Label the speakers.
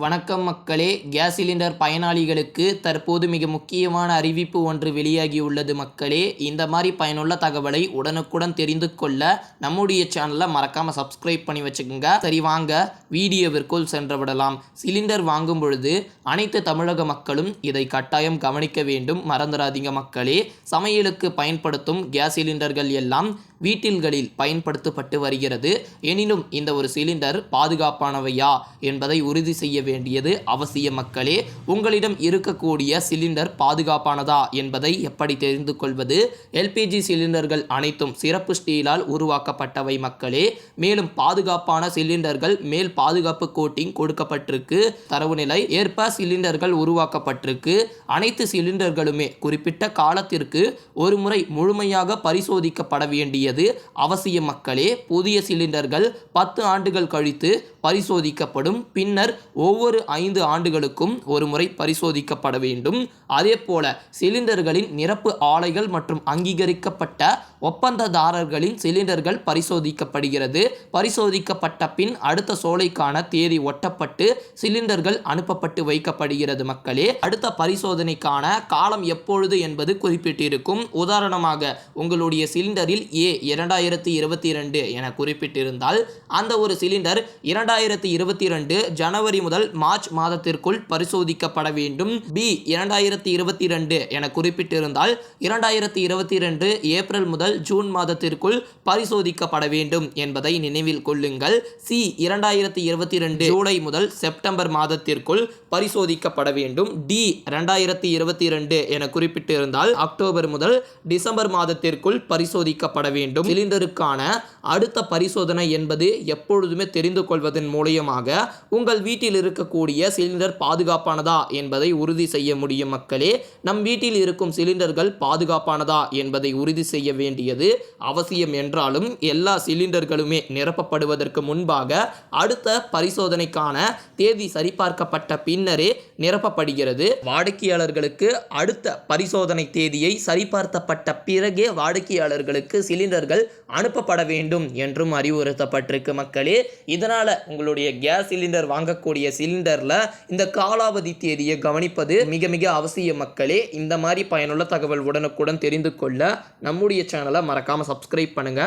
Speaker 1: வணக்கம் மக்களே. Gas cylinder பயனாளிகளுக்கு தற்போது மிக முக்கியமான அறிவிப்பு ஒன்று வெளியாகியுள்ளது மக்களே. இந்த மாதிரி பயனுள்ள தகவலை உடனுக்குடன் தெரிந்து கொள்ள நம்முடைய சேனலை மறக்காமல் சப்ஸ்கிரைப் பண்ணி வச்சுக்கோங்க. சரி வாங்க வீடியோவிற்குள் சென்று விடலாம். சிலிண்டர் வாங்கும் பொழுது அனைத்து தமிழக மக்களும் இதை கட்டாயம் கவனிக்க வேண்டும், மறந்துடாதீங்க மக்களே. சமையலுக்கு பயன்படுத்தும் கேஸ் சிலிண்டர்கள் எல்லாம் வீட்டில்களில் பயன்படுத்தப்பட்டு வருகிறது. எனினும் இந்த ஒரு சிலிண்டர் பாதுகாப்பானவையா என்பதை உறுதி செய்ய வேண்டியது அவசிய மக்களே. உங்களிடம் இருக்கக்கூடிய சிலிண்டர் பாதுகாப்பானதா என்பதை எப்படி தெரிந்து கொள்வது? எல்பிஜி சிலிண்டர்கள் அனைத்தும் சிறப்பு ஸ்டீலால் உருவாக்கப்பட்டவை மக்களே. மேலும் பாதுகாப்பான சிலிண்டர்கள் மேல் பாதுகாப்பு கோட்டிங் கொடுக்கப்பட்டிருக்கு. தரவு நிலை ஏற்ப சிலிண்டர்கள் உருவாக்கப்பட்டிருக்கு. அனைத்து சிலிண்டர்களுமே குறிப்பிட்ட காலத்திற்கு ஒரு முறை முழுமையாக பரிசோதிக்கப்பட வேண்டிய அவசிய மக்களே. புதிய சிலிண்டர்கள் 10 ஆண்டுகள் கழித்து பரிசோதிக்கப்படும். பின்னர் ஒவ்வொரு 5 ஆண்டுகளுக்கும் ஒரு முறை பரிசோதிக்கப்பட வேண்டும். அதே போல சிலிண்டர்களின் நிரப்பு ஆலைகள் மற்றும் அங்கீகரிக்கப்பட்ட ஒப்பந்ததாரர்களின் சிலிண்டர்கள் பரிசோதிக்கப்படுகிறது. பரிசோதிக்கப்பட்ட பின் அடுத்த சோலைக்கான தேதி ஒட்டப்பட்டு சிலிண்டர்கள் அனுப்பப்பட்டு வைக்கப்படுகிறது மக்களே. அடுத்த பரிசோதனைக்கான காலம் எப்பொழுது என்பது குறிப்பிட்டிருக்கும். உதாரணமாக உங்களுடைய சிலிண்டரில் 2022 என குறிப்பிட்டிருந்தால் அந்த ஒரு சிலிண்டர் 2022 ஜனவரி முதல் மார்ச் மாதத்திற்குள் பரிசோதிக்கப்பட வேண்டும். பி 2022 என குறிப்பிட்டிருந்தால் 2022 ஏப்ரல் முதல் ஜூன் மாதத்திற்குள் பரிசோதிக்கப்பட வேண்டும் என்பதை நினைவில் கொள்ளுங்கள். சி 2022 ஜூலை முதல் செப்டம்பர் மாதத்திற்குள் பரிசோதிக்கப்பட வேண்டும். டி 2022 என குறிப்பிட்டிருந்தால் அக்டோபர் முதல் டிசம்பர் மாதத்திற்குள் பரிசோதிக்கப்பட வேண்டும். சிலிண்டருக்கான அடுத்த பரிசோதனை என்பது எப்பொழுதுமே தெரிந்து கொள்வதன் மூலமாக உங்கள் வீட்டில் இருக்கக்கூடிய சிலிண்டர் பாதுகாப்பானதா என்பதை உறுதி செய்ய முடியும் மக்களே. நம் வீட்டில் இருக்கும் சிலிண்டர்கள் பாதுகாப்பானதா என்பதை உறுதி செய்ய வேண்டியது அவசியம் என்றாலும் எல்லா சிலிண்டர்களுமே நிரப்பப்படுவதற்கு முன்பாக அடுத்த பரிசோதனைக்கான தேதி சரிபார்க்கப்பட்ட பின்னரே நிரப்பப்படுகிறது. வாடிக்கையாளர்களுக்கு அடுத்த பரிசோதனை தேதியை சரிபார்க்கப்பட்ட பிறகே வாடிக்கையாளர்களுக்கு சிலிண்டர்கள் அனுப்பப்பட வேண்டும் என்றும் அறிவுறுத்தப்பட்டிருக்கு மக்களே. இதனால உங்களுடைய கேஸ் சிலிண்டர் வாங்கக்கூடிய சிலிண்டர்ல இந்த காலாவதி தேதியை கவனிப்பது மிக மிக அவசியம் மக்களே. இந்த மாதிரி பயனுள்ள தகவல் உடனுக்குடன் தெரிந்து கொள்ள நம்முடைய சேனலை மறக்காம சப்ஸ்கிரைப் பண்ணுங்க.